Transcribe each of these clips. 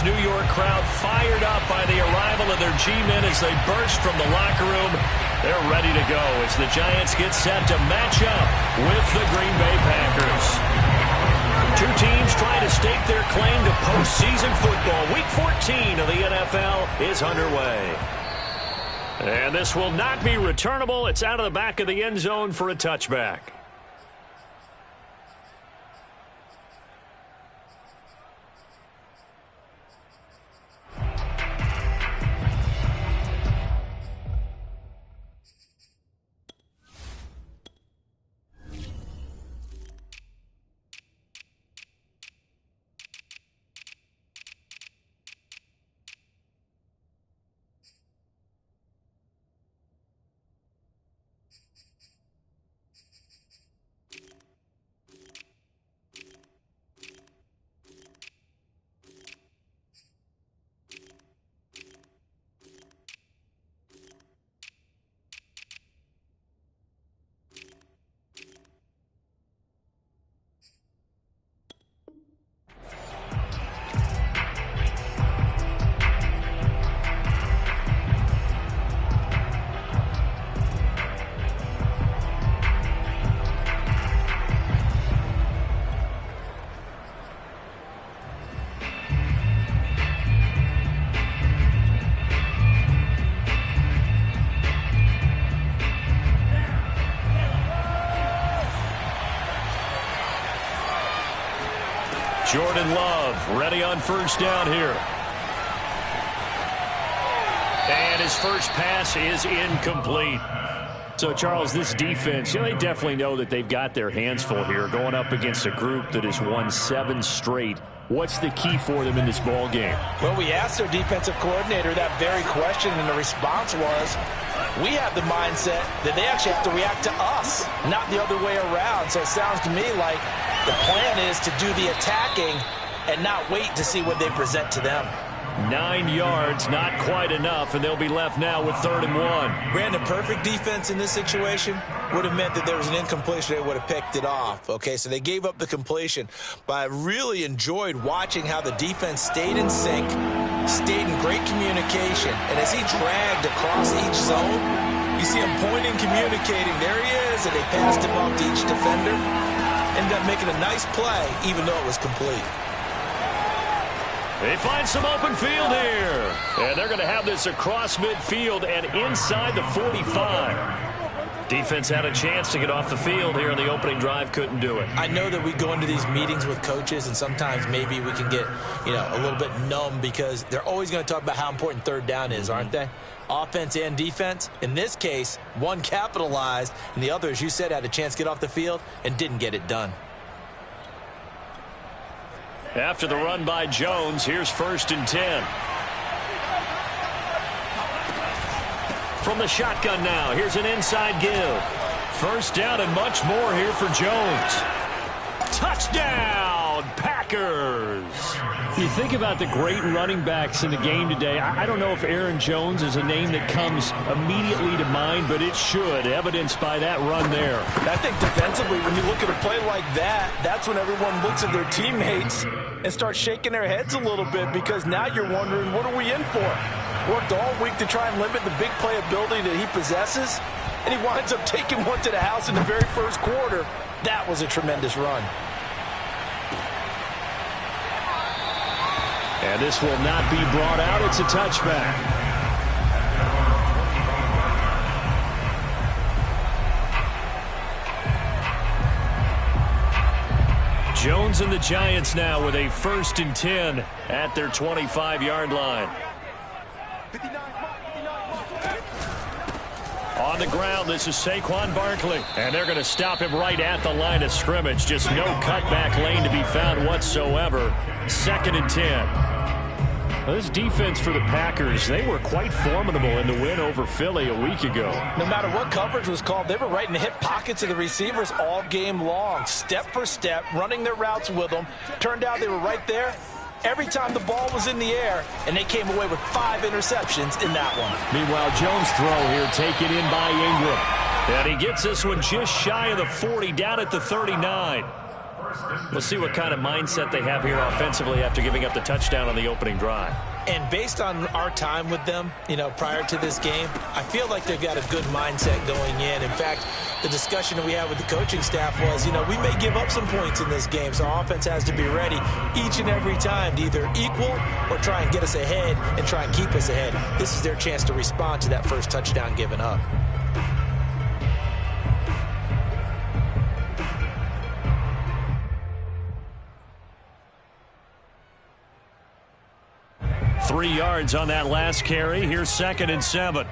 this New York crowd fired up by the arrival of their G-men as they burst from the locker room. They're ready to go as the Giants get set to match up with the Green Bay Packers. Two teams trying to stake their claim to postseason football. Week 14 of the NFL is underway. And this will not be returnable. It's out of the back of the end zone for a touchback. Jordan Love ready on first down here. And his first pass is incomplete. So, Charles, this defense, they definitely know that they've got their hands full here going up against a group that has won 7 straight. What's the key for them in this ball game? Well, we asked their defensive coordinator that very question, and the response was, we have the mindset that they actually have to react to us, not the other way around. So it sounds to me like the plan is to do the attacking and not wait to see what they present to them. 9 yards, not quite enough, and they'll be left now with 3rd and 1. Brandon, perfect defense in this situation would have meant that there was an incompletion. They would have picked it off. Okay, so they gave up the completion. But I really enjoyed watching how the defense stayed in sync, stayed in great communication. And as he dragged across each zone, you see him pointing, communicating. There he is, and they passed him off to each defender. Ended up making a nice play, even though it was complete. They find some open field here. And they're going to have this across midfield and inside the 45. Defense had a chance to get off the field here in the opening drive, couldn't do it. I know that we go into these meetings with coaches, and sometimes maybe we can get, a little bit numb because they're always going to talk about how important 3rd down is, aren't they? Offense and defense. In this case, one capitalized, and the other, as you said, had a chance to get off the field and didn't get it done. After the run by Jones, here's 1st and 10. From the shotgun now, here's an inside give. First down and much more here for Jones. Touchdown, Packers! You think about the great running backs in the game today. I don't know if Aaron Jones is a name that comes immediately to mind, but it should, evidenced by that run there. I think defensively, when you look at a play like that, that's when everyone looks at their teammates and starts shaking their heads a little bit, because now you're wondering, what are we in for? Worked all week to try and limit the big play ability that he possesses, and he winds up taking one to the house in the very first quarter. That was a tremendous run. And this will not be brought out. It's a touchback. Jones and the Giants now with a 1st and 10 at their 25-yard line. On the ground, this is Saquon Barkley. And they're going to stop him right at the line of scrimmage. Just no cutback lane to be found whatsoever. 2nd and 10. Well, this defense for the Packers, they were quite formidable in the win over Philly a week ago. No matter what coverage was called, they were right in the hip pockets of the receivers all game long. Step for step, running their routes with them. Turned out they were right there every time the ball was in the air, and they came away with 5 interceptions in that one. Meanwhile, Jones' throw here taken in by Ingram. And he gets this one just shy of the 40, down at the 39. We'll see what kind of mindset they have here offensively after giving up the touchdown on the opening drive. And based on our time with them, prior to this game, I feel like they've got a good mindset going in. In fact, the discussion that we had with the coaching staff was, we may give up some points in this game, so our offense has to be ready each and every time to either equal or try and get us ahead and try and keep us ahead. This is their chance to respond to that first touchdown given up. Three yards on that last carry. Here's 2nd and 7.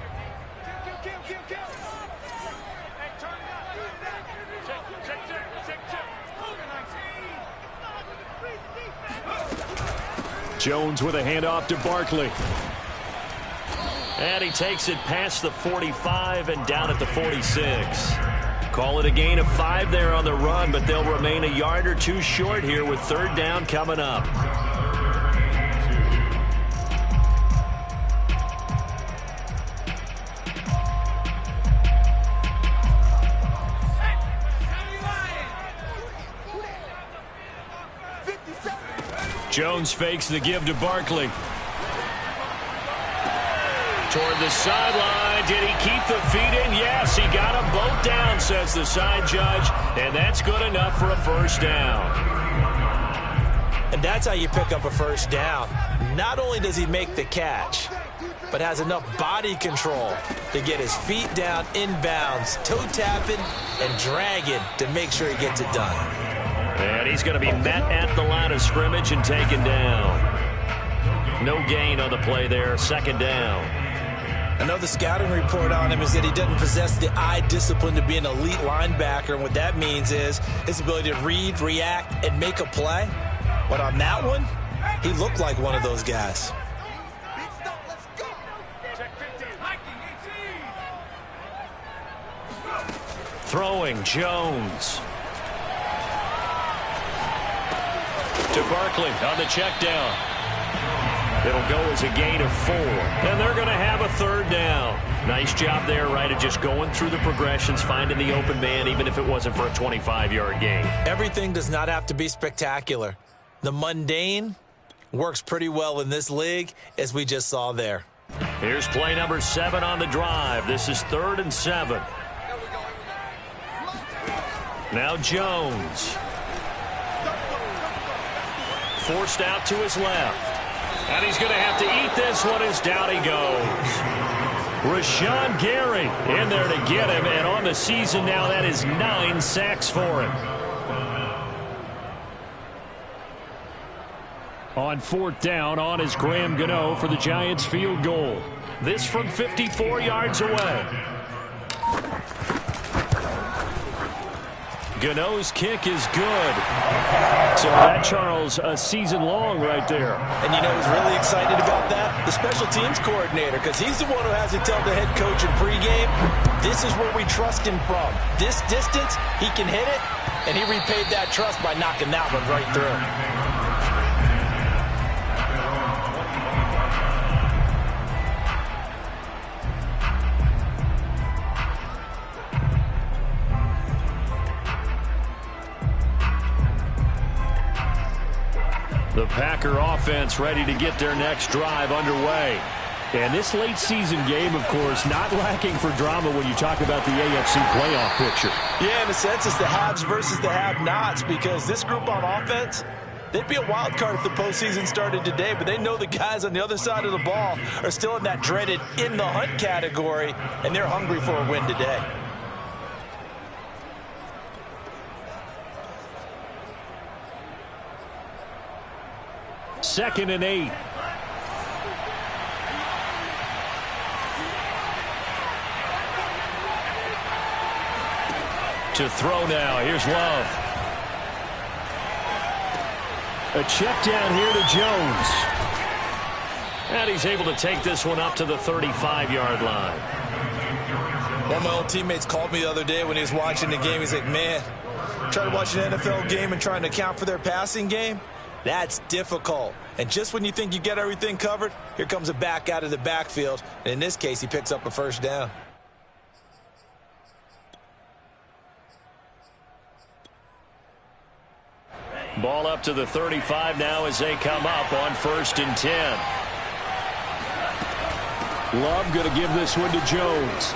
Jones with a handoff to Barkley. And he takes it past the 45 and down at the 46. Call it a gain of 5 there on the run, but they'll remain a yard or two short here with 3rd down coming up. Jones fakes the give to Barkley. Toward the sideline. Did he keep the feet in? Yes, he got them both down, says the side judge. And that's good enough for a first down. And that's how you pick up a first down. Not only does he make the catch, but has enough body control to get his feet down inbounds, toe tapping and dragging to make sure he gets it done. And he's going to be met at the line of scrimmage and taken down. No gain on the play there. 2nd down. I know the scouting report on him is that he doesn't possess the eye discipline to be an elite linebacker. And what that means is his ability to read, react, and make a play. But on that one, he looked like one of those guys. Throwing Jones. To Barkley on the check down. It'll go as a gain of 4. And they're going to have a 3rd down. Nice job there, right, of just going through the progressions, finding the open man, even if it wasn't for a 25-yard gain. Everything does not have to be spectacular. The mundane works pretty well in this league, as we just saw there. Here's play number 7 on the drive. This is 3rd and 7. Now Jones. Forced out to his left. And he's going to have to eat this one as down he goes. Rashawn Gary in there to get him. And on the season now, that is 9 sacks for him. On 4th down, on is Graham Gano for the Giants field goal. This from 54 yards away. Gano's kick is good. So that, Charles, a season long right there. And you know who's really excited about that? The special teams coordinator, because he's the one who has to tell the head coach in pregame, this is where we trust him from. This distance, he can hit it, and he repaid that trust by knocking that one right through. The Packer offense ready to get their next drive underway. And this late season game, of course, not lacking for drama when you talk about the AFC playoff picture. Yeah, in a sense, it's the haves versus the have-nots, because this group on offense, they'd be a wild card if the postseason started today, but they know the guys on the other side of the ball are still in that dreaded in-the-hunt category, and they're hungry for a win today. Second and 8. To throw now. Here's Love. A check down here to Jones. And he's able to take this one up to the 35-yard line. One of my old teammates called me the other day when he was watching the game. He's like, man, trying to watch an NFL game and trying to account for their passing game? That's difficult. And just when you think you get everything covered, here comes a back out of the backfield. And in this case, he picks up a first down. Ball up to the 35 now as they come up on 1st and 10. Love going to give this one to Jones.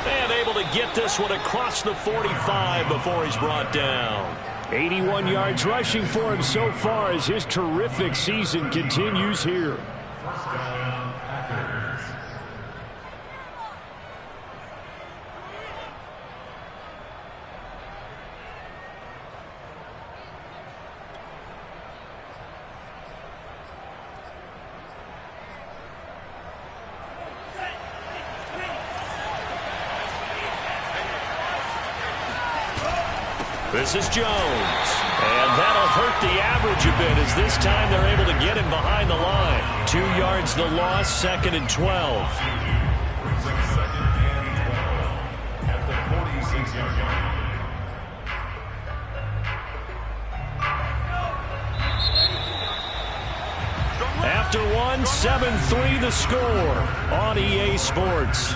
And able to get this one across the 45 before he's brought down. 81 yards rushing for him so far as his terrific season continues here. This is Jones, and that'll hurt the average a bit as this time they're able to get him behind the line. 2 yards the loss, 2nd and 12. After one, 7-3 the score on EA Sports.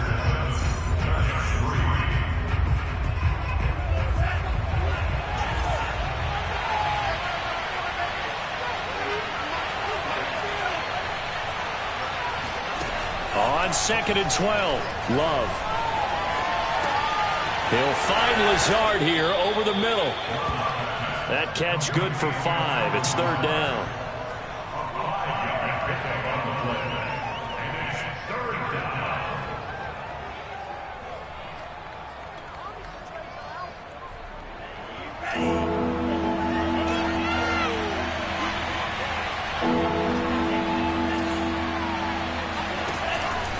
On 2nd and 12, Love. He'll find Lazard here over the middle. That catch good for 5. It's 3rd down.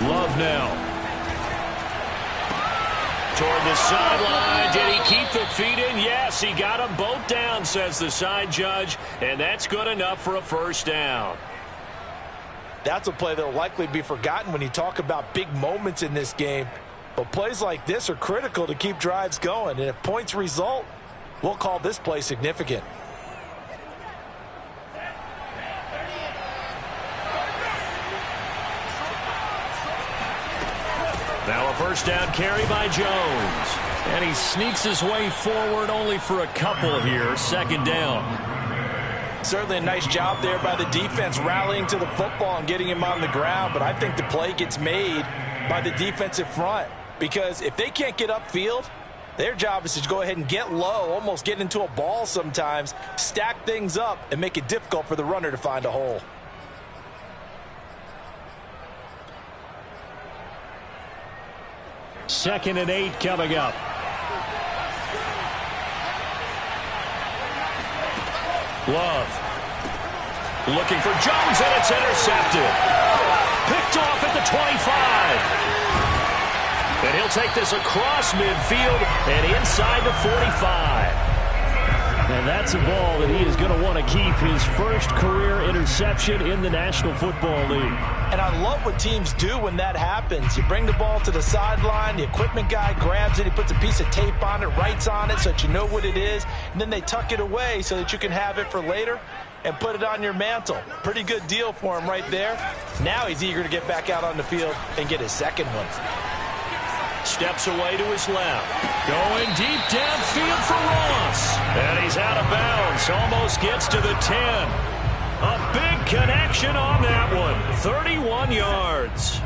Love now. Toward the sideline. Did he keep the feet in? Yes, he got them both down, says the side judge. And that's good enough for a 1st down. That's a play that will likely be forgotten when you talk about big moments in this game. But plays like this are critical to keep drives going. And if points result, we'll call this play significant. Now a 1st down carry by Jones. And he sneaks his way forward only for a couple here. 2nd down. Certainly a nice job there by the defense rallying to the football and getting him on the ground. But I think the play gets made by the defensive front. Because if they can't get upfield, their job is to go ahead and get low, almost get into a ball sometimes, stack things up, and make it difficult for the runner to find a hole. Second and 8 coming up. Love. Looking for Jones, and it's intercepted. Picked off at the 25. And he'll take this across midfield and inside the 45. And that's a ball that he is going to want to keep, his first career interception in the National Football League. And I love what teams do when that happens. You bring the ball to the sideline, the equipment guy grabs it, he puts a piece of tape on it, writes on it so that you know what it is, and then they tuck it away so that you can have it for later and put it on your mantle. Pretty good deal for him right there. Now he's eager to get back out on the field and get his second one. Steps away to his left. Going deep downfield for Ross. And he's out of bounds. Almost gets to the 10. A big connection on that one. 31 yards.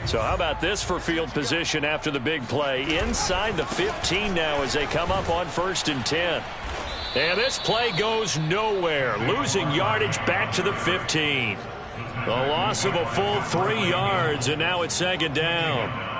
So how about this for field position after the big play? Inside the 15 now as they come up on 1st and 10. And this play goes nowhere. Losing yardage back to the 15. The loss of a full 3 yards, and now it's 2nd down.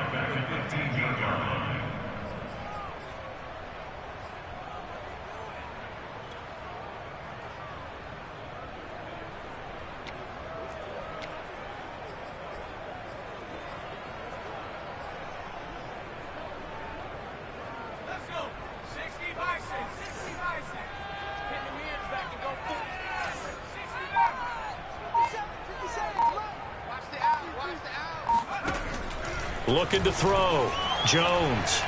Looking to throw. Jones.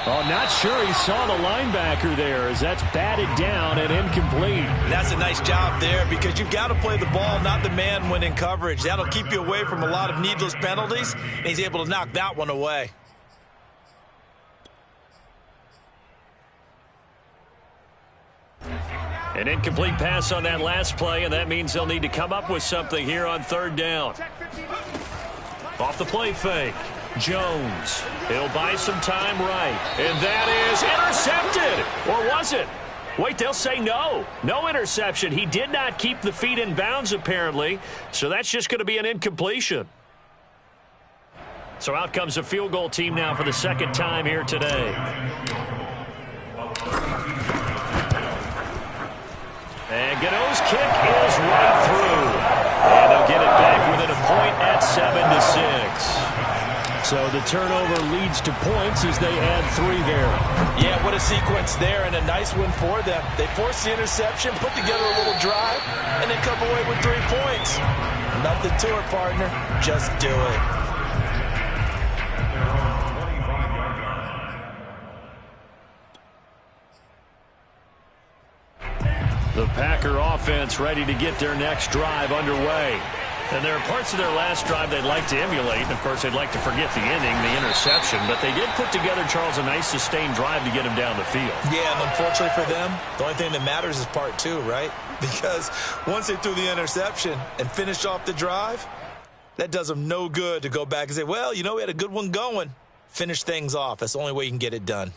Oh, not sure he saw the linebacker there as that's batted down and incomplete. That's a nice job there because you've got to play the ball, not the man when in coverage. That'll keep you away from a lot of needless penalties, and he's able to knock that one away. An incomplete pass on that last play, and that means they'll need to come up with something here on third down. Off the play fake, Jones. He'll buy some time right. And that is intercepted. Or was it? Wait, they'll say no. No interception. He did not keep the feet in bounds, apparently. So that's just going to be an incompletion. So out comes a field goal team now for the second time here today. And Gano's kick is right through. And they'll get it back within a point at 7-6. So the turnover leads to points as they add 3 there. Yeah, what a sequence there, and a nice one for them. They forced the interception, put together a little drive, and then come away with 3 points. Nothing to it, partner. Just do it. The Packer offense ready to get their next drive underway. And there are parts of their last drive they'd like to emulate. And, of course, they'd like to forget the inning, the interception. But they did put together, Charles, a nice sustained drive to get him down the field. Yeah, and unfortunately for them, the only thing that matters is part 2, right? Because once they threw the interception and finished off the drive, that does them no good to go back and say, well, you know, we had a good one going. Finish things off. That's the only way you can get it done.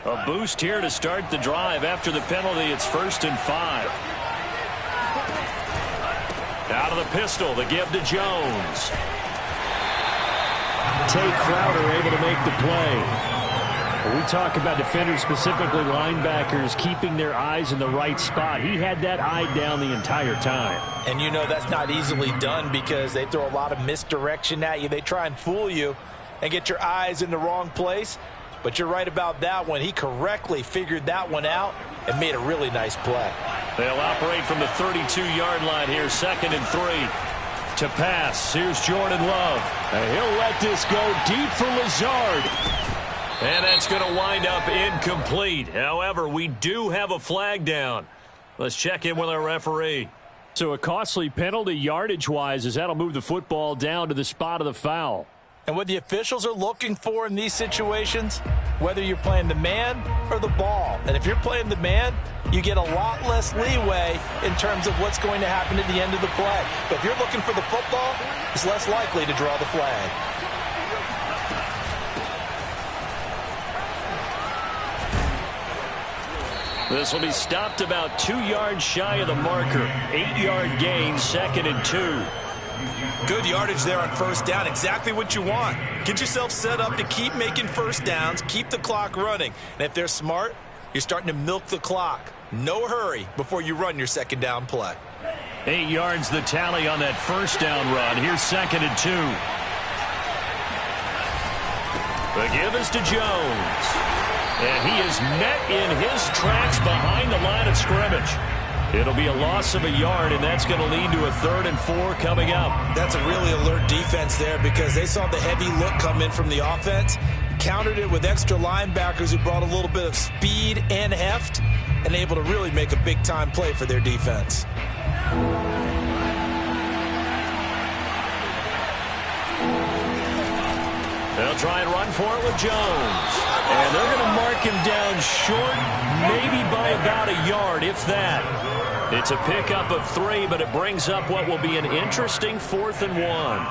A boost here to start the drive. After the penalty, it's 1st and 5. Out of the pistol, the give to Jones. Tay Crowder able to make the play. When we talk about defenders, specifically linebackers, keeping their eyes in the right spot. He had that eye down the entire time. And you know that's not easily done because they throw a lot of misdirection at you. They try and fool you and get your eyes in the wrong place. But you're right about that one. He correctly figured that one out and made a really nice play. They'll operate from the 32-yard line here, 2nd and 3. To pass, here's Jordan Love. And he'll let this go deep for Lazard. And that's going to wind up incomplete. However, we do have a flag down. Let's check in with our referee. So a costly penalty yardage-wise as that'll move the football down to the spot of the foul. And what the officials are looking for in these situations, whether you're playing the man or the ball. And if you're playing the man, you get a lot less leeway in terms of what's going to happen at the end of the play. But if you're looking for the football, it's less likely to draw the flag. This will be stopped about 2 yards shy of the marker. 8-yard gain, 2nd and 2. Good yardage there on first down. Exactly what you want. Get yourself set up to keep making first downs, keep the clock running. And if they're smart, you're starting to milk the clock. No hurry before you run your second down play. 8 yards the tally on that first down run. Here's 2nd and 2. The give is to Jones. And he is met in his tracks behind the line of scrimmage. It'll be a loss of a yard, and that's going to lead to a 3rd and 4 coming up. That's a really alert defense there because they saw the heavy look come in from the offense, countered it with extra linebackers who brought a little bit of speed and heft, and able to really make a big-time play for their defense. They'll try and run for it with Jones. And they're going to mark him down short, maybe by about a yard, if that. It's a pickup of 3, but it brings up what will be an interesting 4th and 1.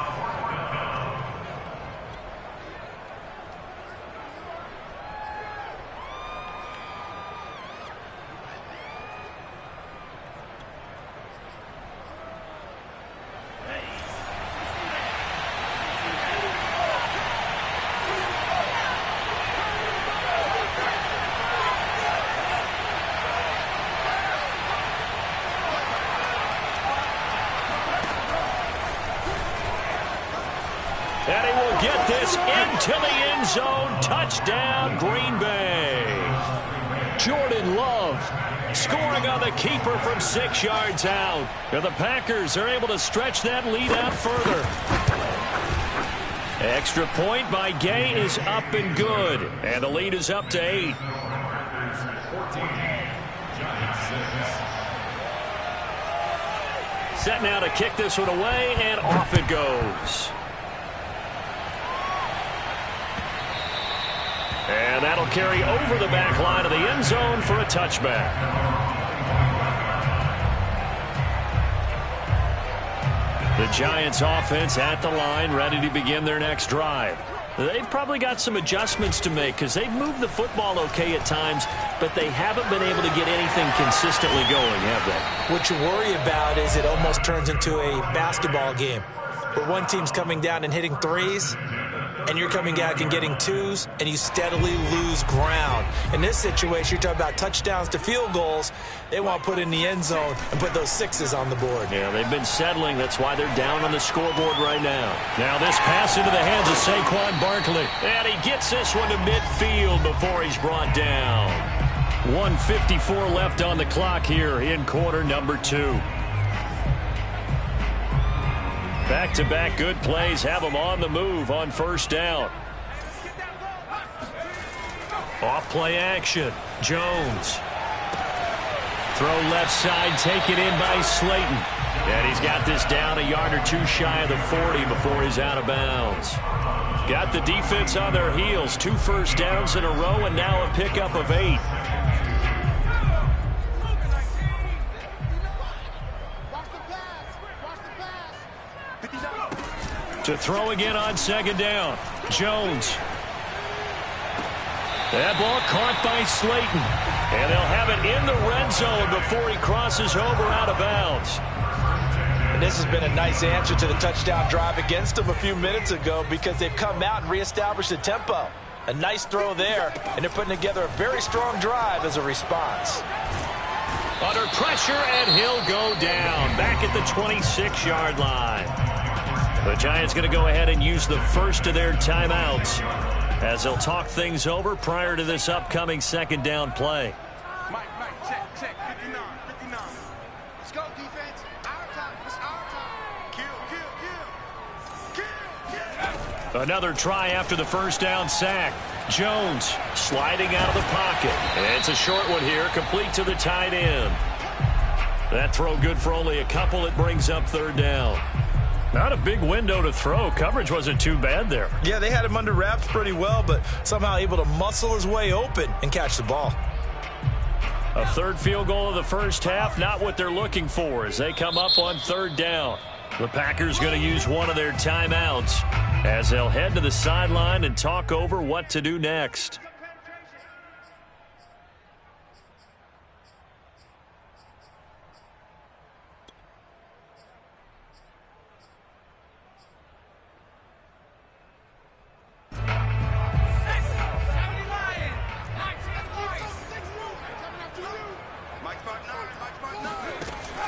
And he will get this into the end zone. Touchdown, Green Bay. Jordan Love scoring on the keeper from 6 yards out. And the Packers are able to stretch that lead out further. Extra point by Gay is up and good. And the lead is up to 8. Set now to kick this one away, and off it goes. And that'll carry over the back line of the end zone for a touchback. The Giants offense at the line, ready to begin their next drive. They've probably got some adjustments to make because they've moved the football okay at times, but they haven't been able to get anything consistently going, have they? What you worry about is it almost turns into a basketball game where one team's coming down and hitting threes, and you're coming back and getting twos, and you steadily lose ground. In this situation, you're talking about touchdowns to field goals. They want to put in the end zone and put those sixes on the board. Yeah, they've been settling. That's why they're down on the scoreboard right now. Now this pass into the hands of Saquon Barkley. And he gets this one to midfield before he's brought down. 1:54 left on the clock here in quarter number 2. Back-to-back good plays have them on the move on first down. Off play action. Jones. Throw left side, taken in by Slayton. And he's got this down a yard or two shy of the 40 before he's out of bounds. Got the defense on their heels. 2 first downs in a row and now a pickup of 8. To throw again on second down. Jones. That ball caught by Slayton. And they'll have it in the red zone before he crosses over out of bounds. And this has been a nice answer to the touchdown drive against them a few minutes ago because they've come out and reestablished the tempo. A nice throw there, and they're putting together a very strong drive as a response. Under pressure, and he'll go down. Back at the 26-yard line. The Giants going to go ahead and use the first of their timeouts as they'll talk things over prior to this upcoming second down play. Mike, check, 59. Let's go, defense. Our time, it's our time. Kill. Another try after the first down sack. Jones sliding out of the pocket. And it's a short one here, complete to the tight end. That throw good for only a couple. It brings up third down. Not a big window to throw. Coverage wasn't too bad there. Yeah, they had him under wraps pretty well, but somehow able to muscle his way open and catch the ball. A third field goal of the first half, not what they're looking for as they come up on third down. The Packers going to use one of their timeouts as they'll head to the sideline and talk over what to do next.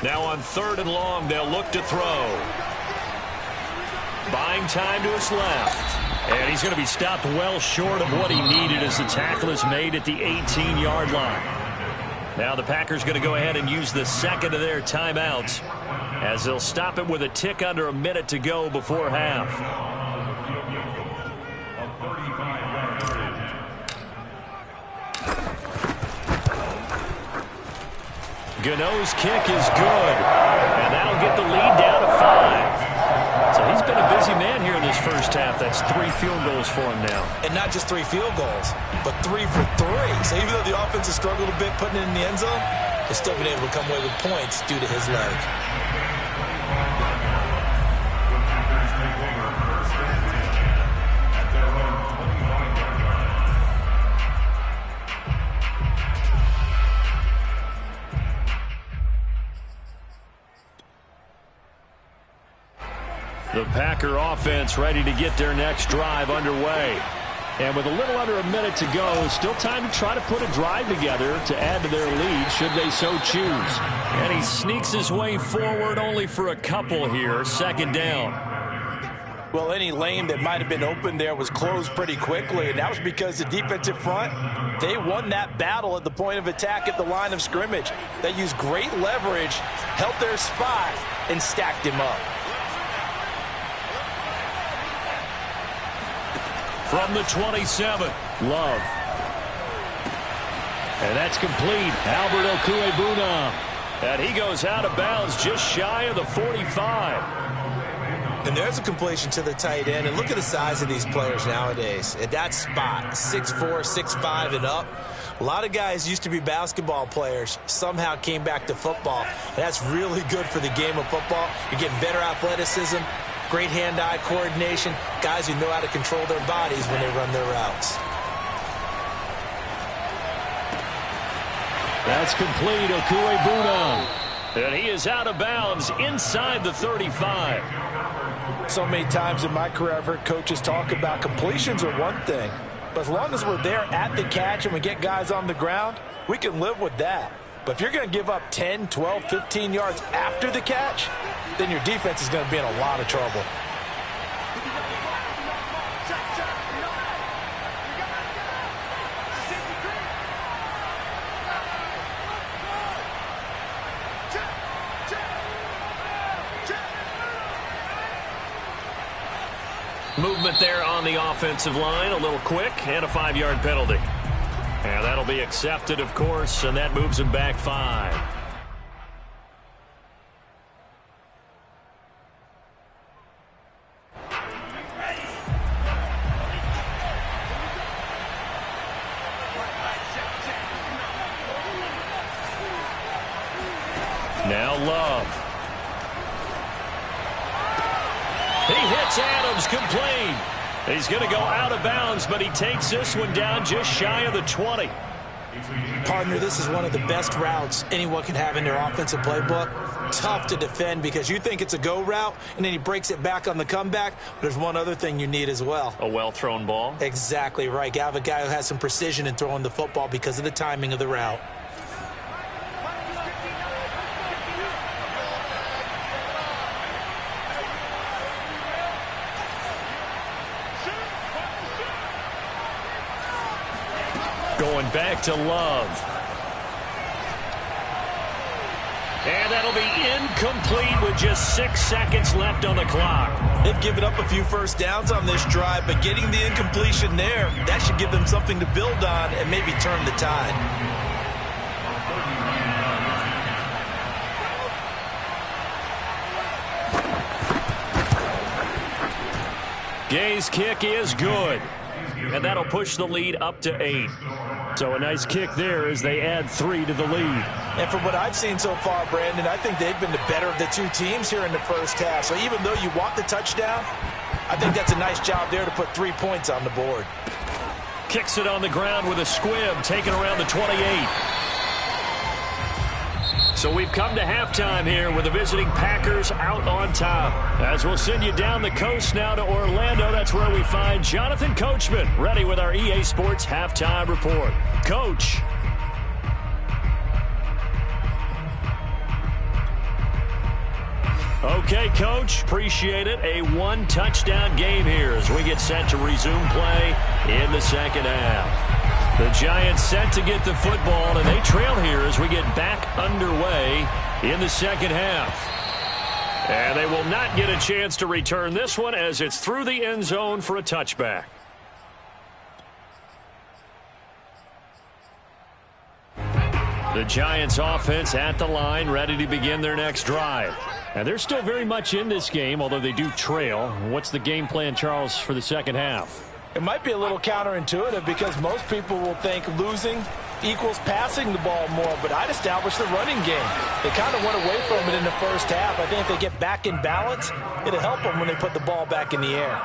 Now on third and long, they'll look to throw. Buying time to his left. And he's going to be stopped well short of what he needed as the tackle is made at the 18-yard line. Now the Packers going to go ahead and use the second of their timeouts as they'll stop it with a tick under a minute to go before half. Gano's kick is good, and that'll get the lead down to 5. So he's been a busy man here in this first half. That's 3 field goals for him now. And not just 3 field goals, but 3 for 3. So even though the offense has struggled a bit putting it in the end zone, they've still been able to come away with points due to his leg. The Packer offense ready to get their next drive underway. And with a little under a minute to go, still time to try to put a drive together to add to their lead should they so choose. And he sneaks his way forward only for a couple here. Second down. Well, any lane that might have been open there was closed pretty quickly, and that was because the defensive front, they won that battle at the point of attack at the line of scrimmage. They used great leverage, held their spot, and stacked him up. From the 27, Love. And that's complete. Albert Okwuegbunam. And he goes out of bounds just shy of the 45. And there's a completion to the tight end. And look at the size of these players nowadays. At that spot, 6'4", 6'5", and up. A lot of guys used to be basketball players, somehow came back to football. And that's really good for the game of football. You're getting better athleticism, great hand-eye coordination, guys who know how to control their bodies when they run their routes. That's complete, Okuegbuna. And he is out of bounds inside the 35. So many times in my career, I've heard coaches talk about completions are one thing. But as long as we're there at the catch and we get guys on the ground, we can live with that. But if you're going to give up 10, 12, 15 yards after the catch, then your defense is going to be in a lot of trouble. Movement there on the offensive line, a little quick, and a 5-yard penalty. And that'll be accepted, of course, and that moves him back 5. Now Love. He hits Adams, complete. He's going to go out of bounds, but he takes this one down just shy of the 20. Partner, this is one of the best routes anyone can have in their offensive playbook. Tough to defend because you think it's a go route, and then he breaks it back on the comeback. But there's one other thing you need as well. A well-thrown ball. Exactly right. You have a guy who has some precision in throwing the football because of the timing of the route. Going back to Love. And that'll be incomplete with just 6 seconds left on the clock. They've given up a few first downs on this drive, but getting the incompletion there, that should give them something to build on and maybe turn the tide. Gay's kick is good. And that'll push the lead up to 8. So a nice kick there as they add 3 to the lead. And from what I've seen so far, Brandon, I think they've been the better of the two teams here in the first half. So even though you want the touchdown, I think that's a nice job there to put 3 points on the board. Kicks it on the ground with a squib, taken around the 28. So we've come to halftime here with the visiting Packers out on top. As we'll send you down the coast now to Orlando, that's where we find Jonathan Coachman, ready with our EA Sports Halftime Report. Coach. Okay, Coach, appreciate it. A one-touchdown game here as we get set to resume play in the second half. The Giants set to get the football, and they trail here as we get back underway in the second half. And they will not get a chance to return this one as it's through the end zone for a touchback. The Giants offense at the line, ready to begin their next drive. And they're still very much in this game, although they do trail. What's the game plan, Charles, for the second half? It might be a little counterintuitive because most people will think losing equals passing the ball more, but I'd establish the running game. They kind of went away from it in the first half. I think if they get back in balance, it'll help them when they put the ball back in the air.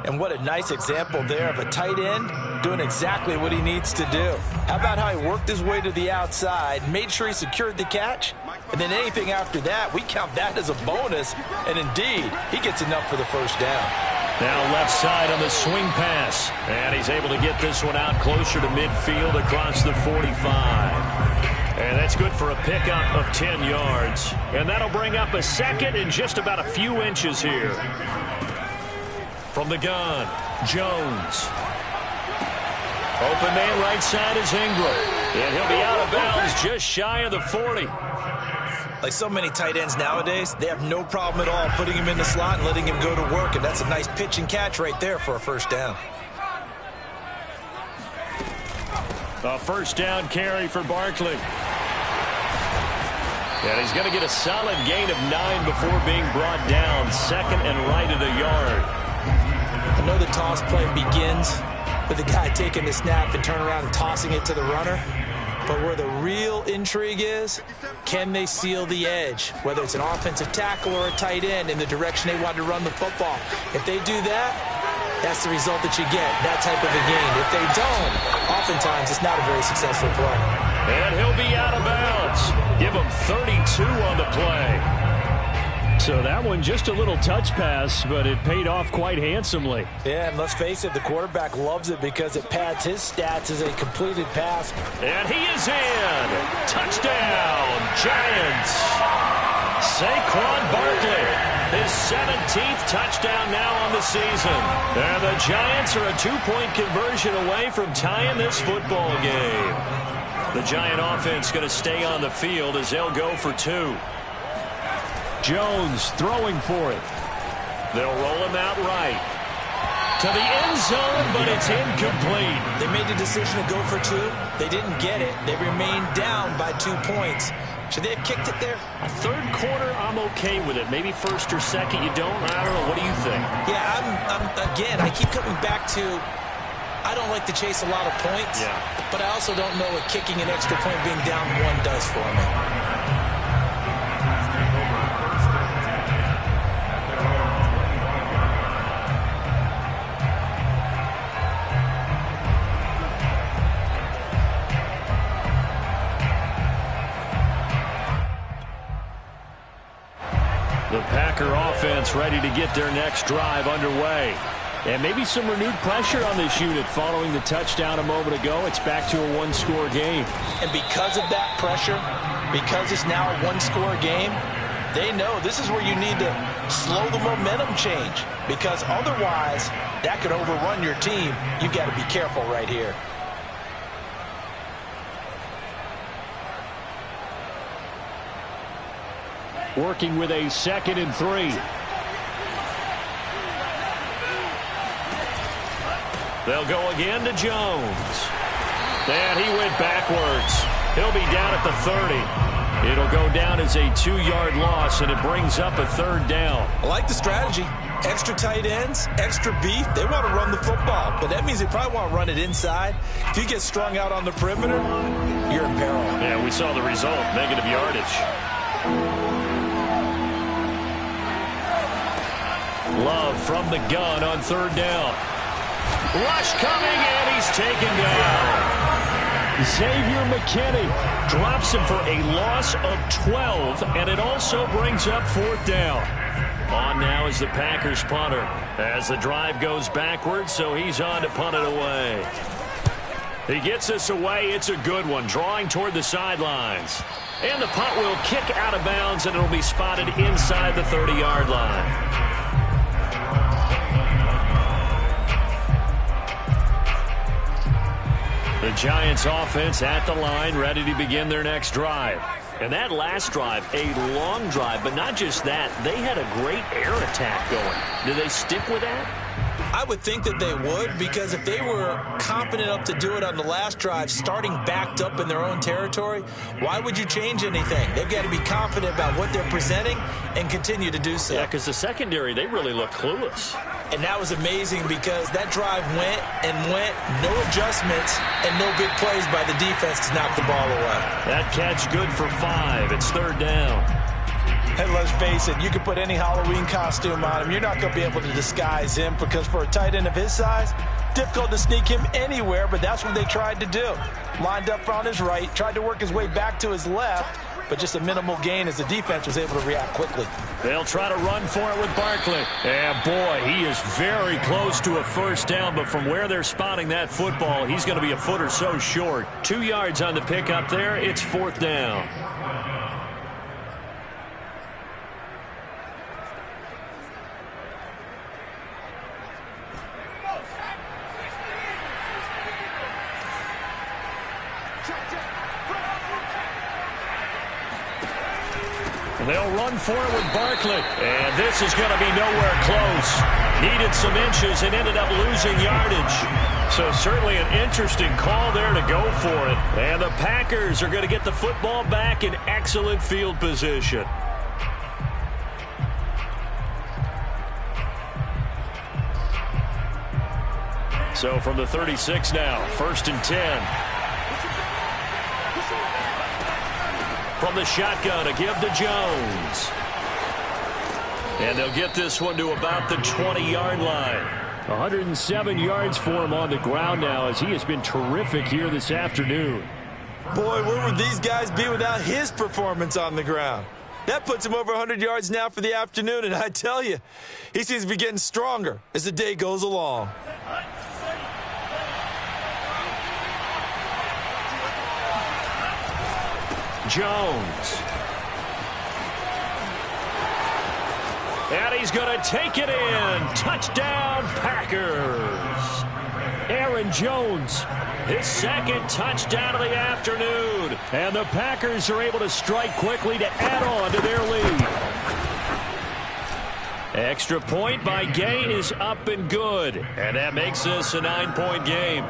And what a nice example there of a tight end doing exactly what he needs to do. How about how he worked his way to the outside, made sure he secured the catch, and then anything after that, we count that as a bonus, and indeed, he gets enough for the first down. Now left side on the swing pass. And he's able to get this one out closer to midfield across the 45. And that's good for a pickup of 10 yards. And that'll bring up a second in just about a few inches here. From the gun, Jones. Open man right side is Ingram. And he'll be out of bounds just shy of the 40. Like so many tight ends nowadays, they have no problem at all putting him in the slot and letting him go to work, and that's a nice pitch and catch right there for a first down. A first down carry for Barkley. And he's going to get a solid gain of 9 before being brought down. 2nd and right at a yard. I know the toss play begins with the guy taking the snap and turn around and tossing it to the runner. But where the real intrigue is, can they seal the edge? Whether it's an offensive tackle or a tight end in the direction they want to run the football. If they do that, that's the result that you get, that type of a gain. If they don't, oftentimes it's not a very successful play. And he'll be out of bounds. Give him 32 on the play. So that one just a little touch pass, but it paid off quite handsomely. Yeah, and let's face it, the quarterback loves it because it pads his stats as a completed pass. And he is in. Touchdown, Giants. Saquon Barkley, his 17th touchdown now on the season. And the Giants are a 2-point conversion away from tying this football game. The Giant offense going to stay on the field as they'll go for 2. Jones throwing for it. They'll roll him out right. To the end zone, but it's incomplete. They made the decision to go for 2. They didn't get it. They remained down by 2 points. Should they have kicked it there? A third quarter, I'm okay with it. Maybe first or second, you don't. I don't know. What do you think? Yeah, again, I keep coming back to I don't like to chase a lot of points, but I also don't know what kicking an extra point being down 1 does for me. The Packer offense ready to get their next drive underway. And maybe some renewed pressure on this unit following the touchdown a moment ago. It's back to a 1-score game. And because of that pressure, because it's now a 1-score game, they know this is where you need to slow the momentum change. Because otherwise, that could overrun your team. You've got to be careful right here. Working with a 2nd and 3. They'll go again to Jones. And he went backwards. He'll be down at the 30. It'll go down as a 2-yard loss, and it brings up a 3rd down. I like the strategy. Extra tight ends, extra beef. They want to run the football, but that means they probably want to run it inside. If you get strung out on the perimeter, you're in peril. Yeah, we saw the result, negative yardage. Love from the gun on 3rd down. Rush coming, and he's taken down. Xavier McKinney drops him for a loss of 12, and it also brings up 4th down. On now is the Packers punter as the drive goes backwards, so he's on to punt it away. He gets this away. It's a good one, drawing toward the sidelines. And the punt will kick out of bounds, and it'll be spotted inside the 30-yard line. The Giants offense at the line, ready to begin their next drive. And that last drive, a long drive, but not just that. They had a great air attack going. Do they stick with that? I would think that they would, because if they were confident enough to do it on the last drive, starting backed up in their own territory, why would you change anything? They've got to be confident about what they're presenting and continue to do so. Yeah, because the secondary, they really look clueless. And that was amazing because that drive went and went, no adjustments and no big plays by the defense to knock the ball away. That catch good for 5. It's 3rd down. And let's face it, you can put any Halloween costume on him. You're not going to be able to disguise him because for a tight end of his size, difficult to sneak him anywhere, but that's what they tried to do. Lined up on his right, tried to work his way back to his left, but just a minimal gain as the defense was able to react quickly. They'll try to run for it with Barkley. And boy, he is very close to a 1st down, but from where they're spotting that football, he's going to be a foot or so short. 2 yards on the pickup there. It's 4th down. They'll run for it with Barkley. And this is going to be nowhere close. Needed some inches and ended up losing yardage. So certainly an interesting call there to go for it. And the Packers are going to get the football back in excellent field position. So from the 36 now, 1st and 10. From the shotgun, a give to Jones. And they'll get this one to about the 20-yard line. 107 yards for him on the ground now as he has been terrific here this afternoon. Boy, where would these guys be without his performance on the ground? That puts him over 100 yards now for the afternoon, and I tell you, he seems to be getting stronger as the day goes along. Jones. And he's going to take it in. Touchdown, Packers. Aaron Jones, his second touchdown of the afternoon. And the Packers are able to strike quickly to add on to their lead. Extra point by Gay is up and good. And that makes this a 9-point game.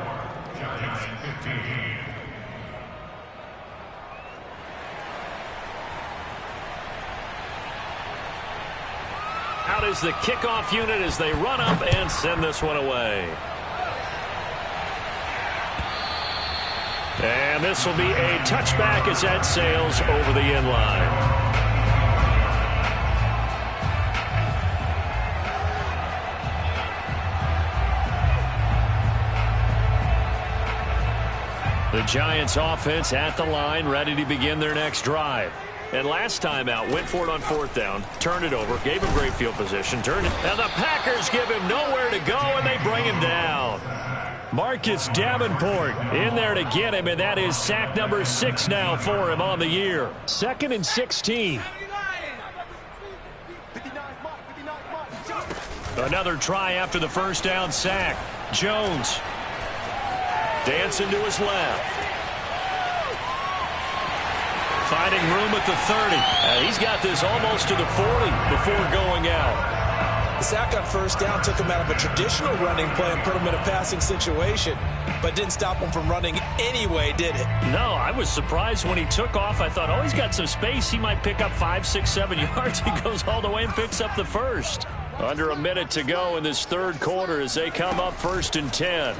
Out is the kickoff unit as they run up and send this one away. And this will be a touchback as that sails over the end line. The Giants offense at the line, ready to begin their next drive. And last time out, went for it on 4th down, turned it over, gave him great field position, turned it. And the Packers give him nowhere to go, and they bring him down. Marcus Davenport in there to get him, and that is sack number 6 now for him on the year. 2nd and 16. Another try after the 1st down sack. Jones dancing to his left. Finding room at the 30. He's got this almost to the 40 before going out. The sack on 1st down took him out of a traditional running play and put him in a passing situation, but didn't stop him from running anyway, did it? No, I was surprised when he took off. I thought, oh, he's got some space. He might pick up 5, 6, 7 yards. He goes all the way and picks up the 1st. Under a minute to go in this 3rd quarter as they come up 1st and 10.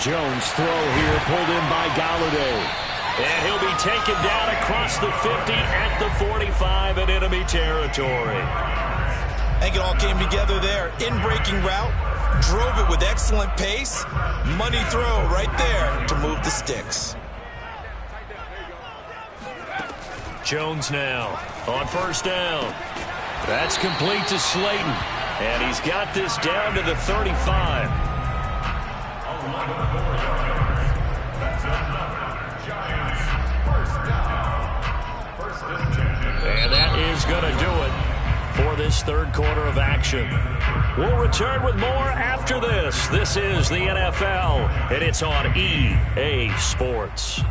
Jones throw here pulled in by Golladay. And he'll be taken down across the 50 at the 45 in enemy territory. I think it all came together there. In-breaking route, drove it with excellent pace. Money throw right there to move the sticks. Jones now on 1st down. That's complete to Slayton. And he's got this down to the 35. And that is going to do it for this 3rd quarter of action. We'll return with more after this. This is the NFL, and it's on EA Sports.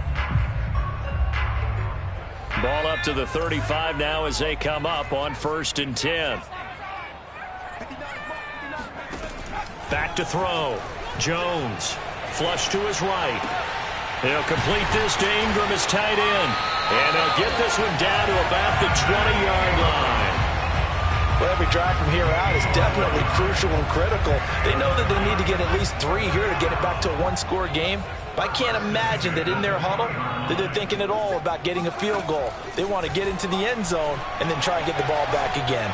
Ball up to the 35 now as they come up on 1st and 10. Back to throw. Jones, flush to his right. He'll complete this to Ingram as tight end. And they'll get this one down to about the 20-yard line. Well, every drive from here out is definitely crucial and critical. They know that they need to get at least 3 here to get it back to a 1-score game. But I can't imagine that in their huddle that they're thinking at all about getting a field goal. They want to get into the end zone and then try and get the ball back again.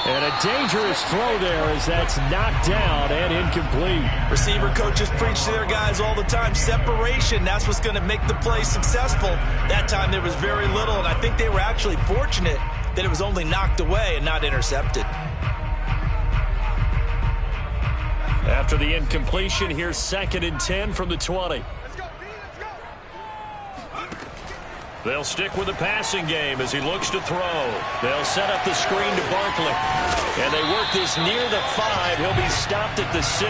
And a dangerous throw there as that's knocked down and incomplete. Receiver coaches preach to their guys all the time. Separation, that's what's going to make the play successful. That time there was very little, and I think they were actually fortunate that it was only knocked away and not intercepted. After the incompletion, here's 2nd and 10 from the 20. They'll stick with the passing game as he looks to throw. They'll set up the screen to Barkley. And they work this near the 5. He'll be stopped at the 6.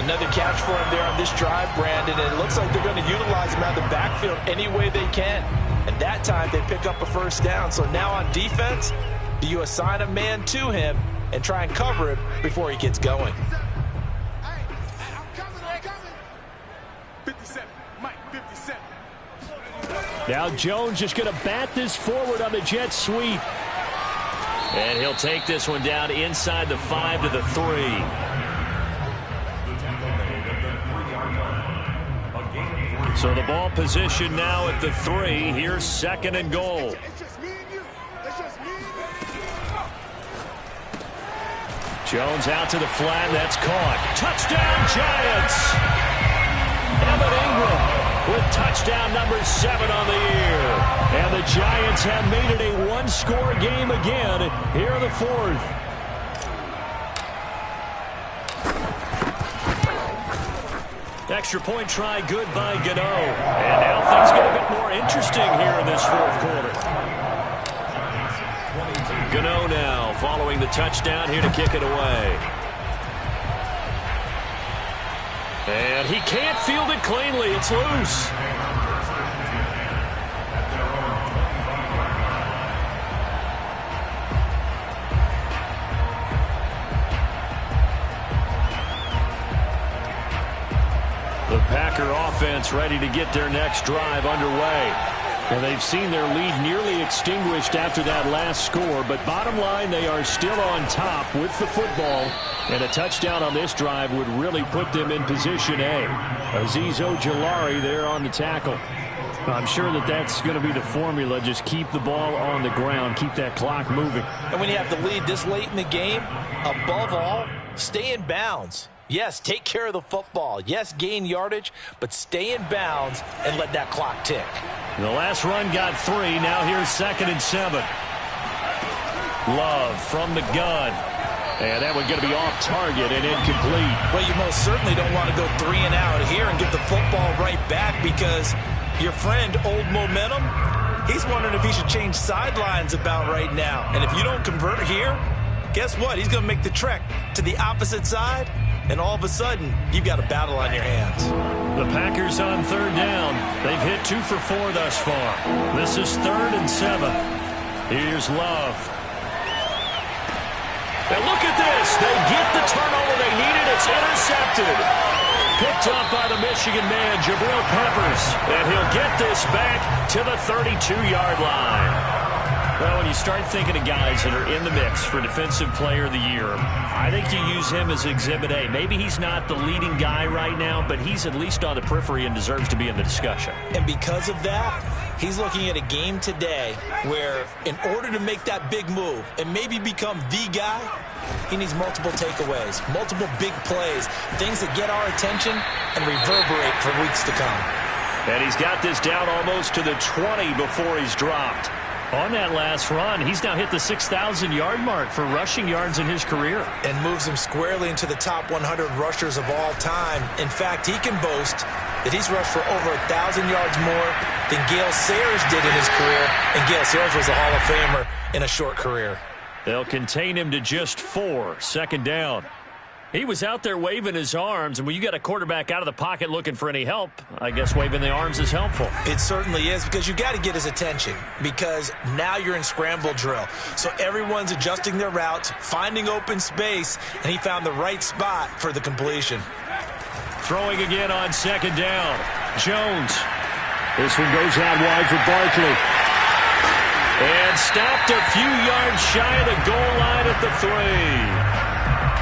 Another catch for him there on this drive, Brandon, and it looks like they're going to utilize him out of the backfield any way they can. And that time, they pick up a first down. So now on defense, do you assign a man to him and try and cover him before he gets going? Hey, I'm coming. 57, Mike, 57. Now Jones just going to bat this forward on the jet sweep. And he'll take this one down inside the 5 to the 3. So the ball position now at the 3. Here's 2nd and goal. It's just me and you. It's just me and you. Jones out to the flat. That's caught. Touchdown, Giants! Evan Ingram with touchdown number 7 on the year. And the Giants have made it a one-score game again here in the 4th. Extra point try good by Gano. And now things get a bit more interesting here in this 4th quarter. Gano now following the touchdown here to kick it away. And he can't field it cleanly. It's loose. The Packer offense ready to get their next drive underway. And they've seen their lead nearly extinguished after that last score. But bottom line, they are still on top with the football. And a touchdown on this drive would really put them in position A. Azeez Ojulari there on the tackle. I'm sure that that's going to be the formula. Just keep the ball on the ground. Keep that clock moving. And when you have the lead this late in the game, above all, stay in bounds. Yes, take care of the football. Yes, gain yardage, but stay in bounds and let that clock tick. The last run got 3. Now here's 2nd and 7. Love from the gun. And that one's going to be off target and incomplete. Well, you most certainly don't want to go 3 and out here and get the football right back because your friend, Old Momentum, he's wondering if he should change sidelines about right now. And if you don't convert here, guess what? He's going to make the trek to the opposite side. And all of a sudden, you've got a battle on your hands. The Packers on 3rd down. They've hit 2 for 4 thus far. This is 3rd and 7. Here's Love. And look at this. They get the turnover they needed. It's intercepted. Picked up by the Michigan man, Jabril Peppers. And he'll get this back to the 32-yard line. Well, when you start thinking of guys that are in the mix for Defensive Player of the Year, I think you use him as Exhibit A. Maybe he's not the leading guy right now, but he's at least on the periphery and deserves to be in the discussion. And because of that, he's looking at a game today where in order to make that big move and maybe become the guy, he needs multiple takeaways, multiple big plays, things that get our attention and reverberate for weeks to come. And he's got this down almost to the 20 before he's dropped. On that last run, he's now hit the 6,000-yard mark for rushing yards in his career. And moves him squarely into the top 100 rushers of all time. In fact, he can boast that he's rushed for over 1,000 yards more than Gale Sayers did in his career. And Gale Sayers was a Hall of Famer in a short career. They'll contain him to just 4, 2nd down. He was out there waving his arms, and when you got a quarterback out of the pocket looking for any help, I guess waving the arms is helpful. It certainly is, because you got to get his attention, because now you're in scramble drill. So everyone's adjusting their routes, finding open space, and he found the right spot for the completion. Throwing again on 2nd down. Jones. This one goes out wide for Barkley. And stopped a few yards shy of the goal line at the 3.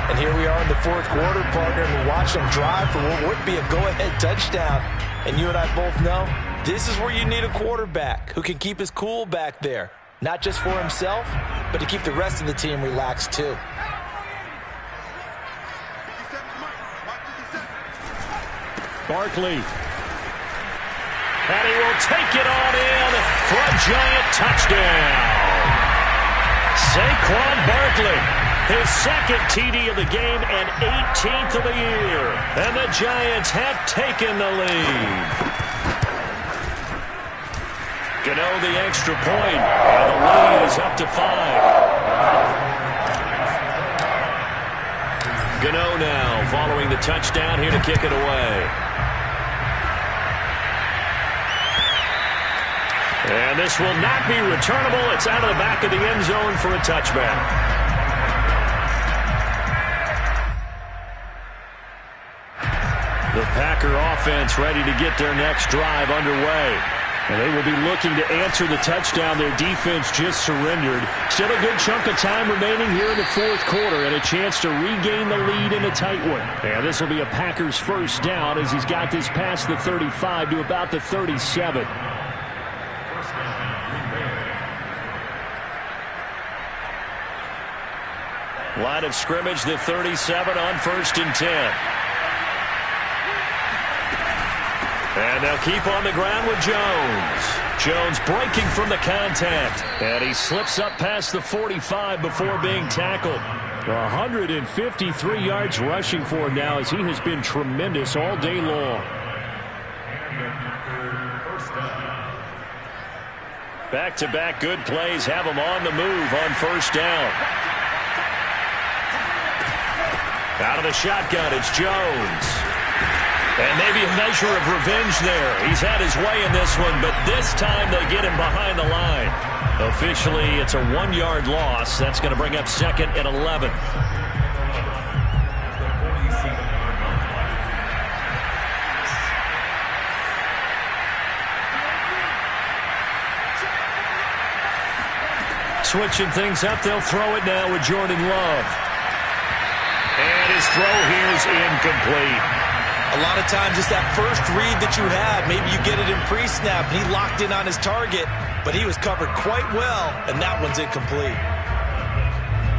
And here we are in the 4th quarter, partner, and we watch them drive for what would be a go-ahead touchdown. And you and I both know this is where you need a quarterback who can keep his cool back there, not just for himself, but to keep the rest of the team relaxed too. 57, Mike, 57. Barkley. And he will take it on in for a Giant touchdown. Saquon Barkley. His 2nd TD of the game and 18th of the year. And the Giants have taken the lead. Gano the extra point, and the lead is up to 5. Gano now following the touchdown here to kick it away. And this will not be returnable. It's out of the back of the end zone for a touchback. The Packer offense ready to get their next drive underway. And they will be looking to answer the touchdown their defense just surrendered. Still a good chunk of time remaining here in the fourth quarter and a chance to regain the lead in a tight one. And this will be a Packers first down as he's got this past the 35 to about the 37. Line of scrimmage, the 37 on 1st and 10. And they'll keep on the ground with Jones. Jones breaking from the contact. And he slips up past the 45 before being tackled. 153 yards rushing for him now as he has been tremendous all day long. Back-to-back good plays have him on the move on first down. Out of the shotgun, it's Jones. And maybe a measure of revenge there. He's had his way in this one, but this time they get him behind the line. Officially, it's a 1-yard loss. That's going to bring up 2nd and 11. Switching things up, they'll throw it now with Jordan Love. And his throw here is incomplete. A lot of times it's that first read that you have. Maybe you get it in pre-snap, and he locked in on his target, but he was covered quite well, and that one's incomplete.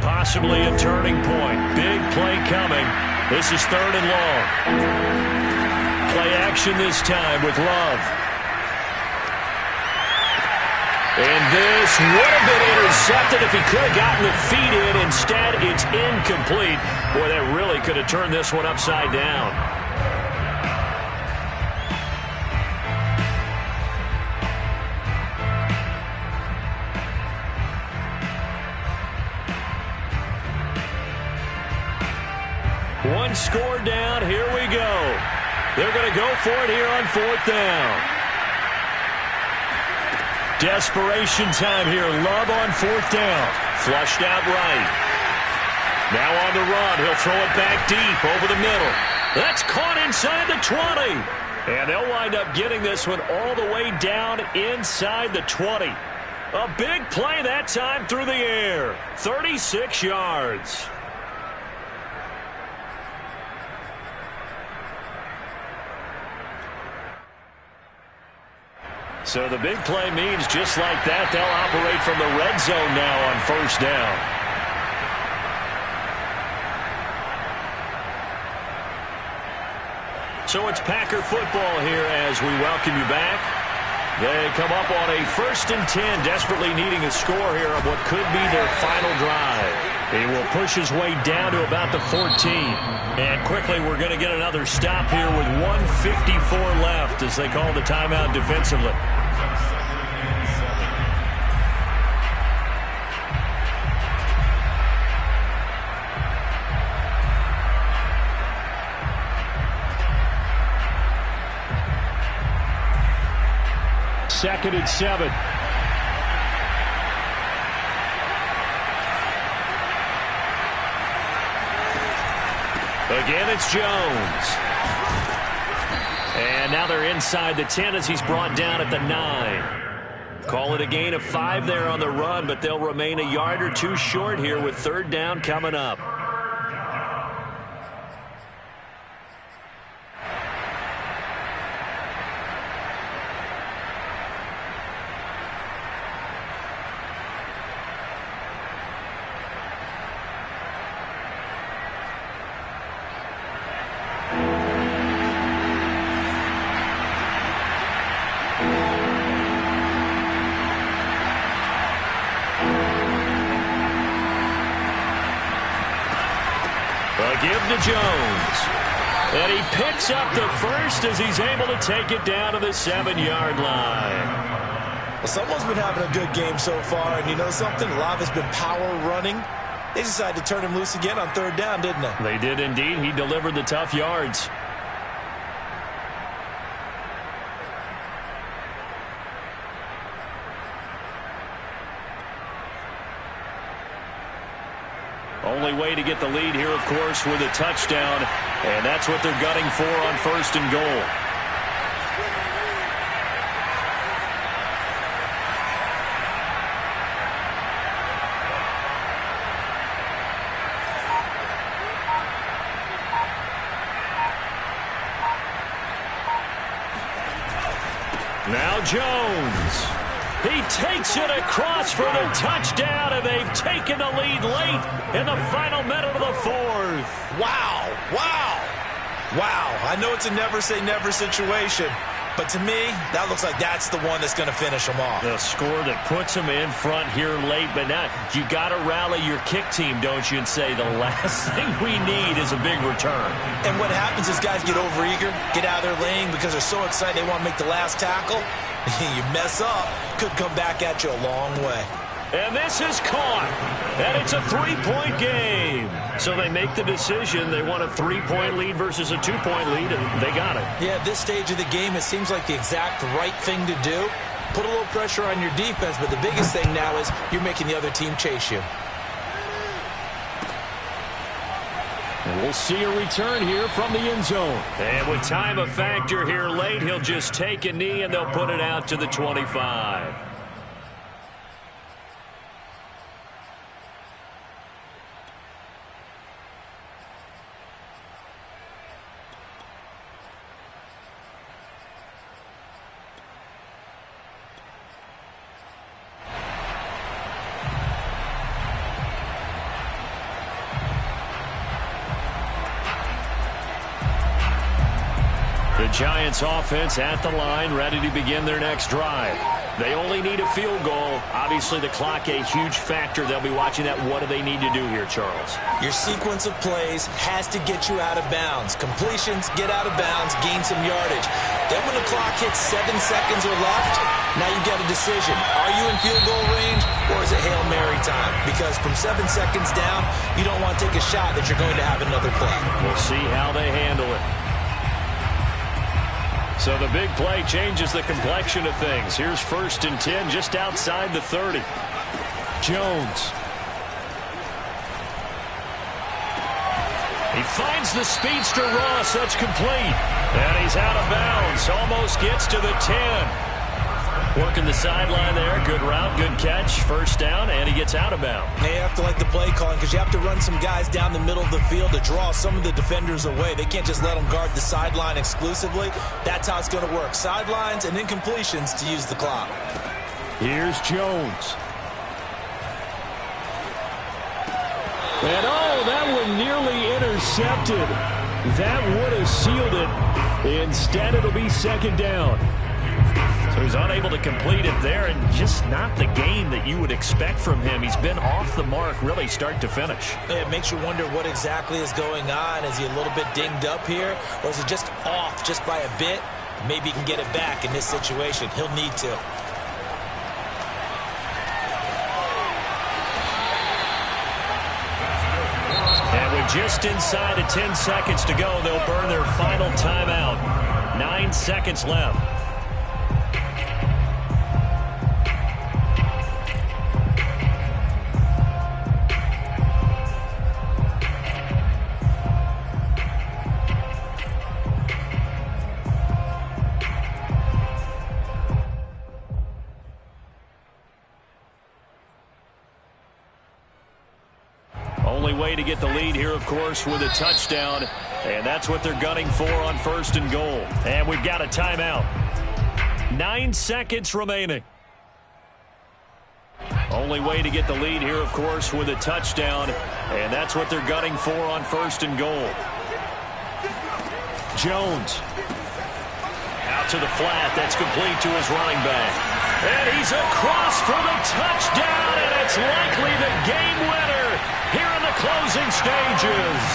Possibly a turning point. Big play coming. This is 3rd and long. Play action this time with Love. And this would have been intercepted if he could have gotten the feet in. Instead, it's incomplete. Boy, that really could have turned this one upside down. One score down. Here we go. They're going to go for it here on 4th down. Desperation time here. Love on 4th down. Flushed out right. Now on the run. He'll throw it back deep over the middle. That's caught inside the 20. And they'll wind up getting this one all the way down inside the 20. A big play that time through the air. 36 yards. So the big play means just like that, they'll operate from the red zone now on 1st down. So it's Packer football here as we welcome you back. They come up on a 1st and 10, desperately needing a score here on what could be their final drive. He will push his way down to about the 14. And quickly, we're going to get another stop here with 1:54 left as they call the timeout defensively. Second and 7. Again, it's Jones. And now they're inside the 10 as he's brought down at the 9. Call it a gain of 5 there on the run, but they'll remain a yard or two short here with 3rd down coming up. Give to Jones. And he picks up the first as he's able to take it down to the 7-yard line. Well, someone's been having a good game so far, and you know something? A lot of it's been power running. They decided to turn him loose again on third down, didn't they? They did indeed. He delivered the tough yards. Only way to get the lead here, of course, with a touchdown. And that's what they're gunning for on first and goal. Now Jones. He takes it across for the touchdown, and they've taken the lead late in the final minute of the fourth. Wow. Wow. Wow. I know it's a never-say-never situation, but to me, that looks like that's the one that's going to finish them off. The score that puts them in front here late, but now you got to rally your kick team, don't you, and say the last thing we need is a big return. And what happens is guys get overeager, get out of their lane because they're so excited they want to make the last tackle. You mess up, could come back at you a long way. And this is caught. And it's a 3-point game. So they make the decision. They want a 3-point lead versus a 2-point lead, and they got it. Yeah, at this stage of the game, it seems like the exact right thing to do. Put a little pressure on your defense, but the biggest thing now is you're making the other team chase you. And we'll see a return here from the end zone. And with time a factor here late, he'll just take a knee, and they'll put it out to the 25. The Giants offense at the line, ready to begin their next drive. They only need a field goal. Obviously, the clock a huge factor. They'll be watching that. What do they need to do here, Charles? Your sequence of plays has to get you out of bounds. Completions, get out of bounds, gain some yardage. Then when the clock hits 7 seconds or left, now you've got a decision. Are you in field goal range, or is it Hail Mary time? Because from 7 seconds down, you don't want to take a shot that you're going to have another play. We'll see how they handle it. So the big play changes the complexion of things. Here's 1st and 10 just outside the 30. Jones. He finds the speedster Ross. That's complete. And he's out of bounds. Almost gets to the 10. Working the sideline there. Good route, good catch. First down, and he gets out of bounds. Now you have to like the play calling because you have to run some guys down the middle of the field to draw some of the defenders away. They can't just let them guard the sideline exclusively. That's how it's going to work. Sidelines and incompletions to use the clock. Here's Jones. And oh, that one nearly intercepted. That would have sealed it. Instead, it'll be 2nd down. So he's unable to complete it there, and just not the game that you would expect from him. He's been off the mark really start to finish. It makes you wonder what exactly is going on. Is he a little bit dinged up here, or is it just off just by a bit? Maybe he can get it back in this situation. He'll need to. And with just inside of 10 seconds to go, they'll burn their final timeout. 9 seconds left. Only way to get the lead here, of course, with a touchdown. And that's what they're gunning for on 1st and goal. And we've got a timeout. 9 seconds remaining. Only way to get the lead here, of course, with a touchdown. And that's what they're gunning for on 1st and goal. Jones. Out to the flat. That's complete to his running back. And he's across for the touchdown. And it's likely the game winner here in the closing stages.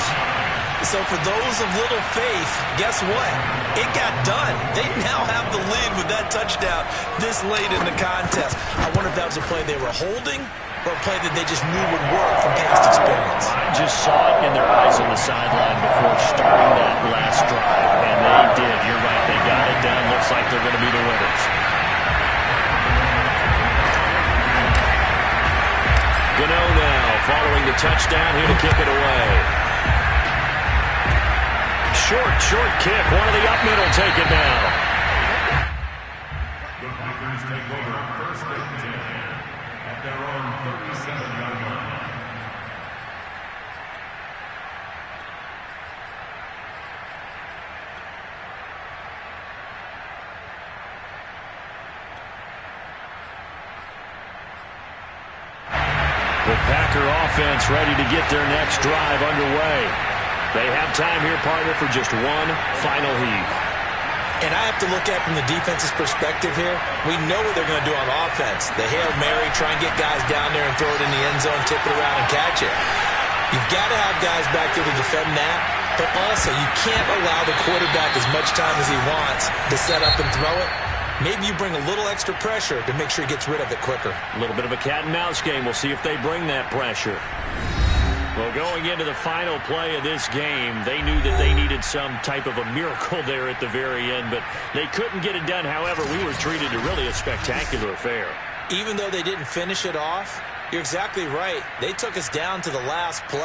So for those of little faith, guess what? It got done. They now have the lead with that touchdown this late in the contest. I wonder if that was a play they were holding or a play that they just knew would work from past experience. I just saw it in their eyes on the sideline before starting that last drive, and they did. You're right. They got it done. Looks like they're going to be the winners. Gano now following the touchdown here to kick it away. Short kick. One of the up middle take it now. The Packers take over first and 10 at their own 37-yard line. The Packer offense ready to get their next drive underway. They have time here, partner, for just one final heave. And I have to look at it from the defense's perspective here. We know what they're going to do on offense. The Hail Mary, try and get guys down there and throw it in the end zone, tip it around and catch it. You've got to have guys back there to defend that, but also you can't allow the quarterback as much time as he wants to set up and throw it. Maybe you bring a little extra pressure to make sure he gets rid of it quicker. A little bit of a cat and mouse game. We'll see if they bring that pressure. Well, going into the final play of this game, they knew that they needed some type of a miracle there at the very end, but they couldn't get it done. However, we were treated to really a spectacular affair. Even though they didn't finish it off, you're exactly right. They took us down to the last play.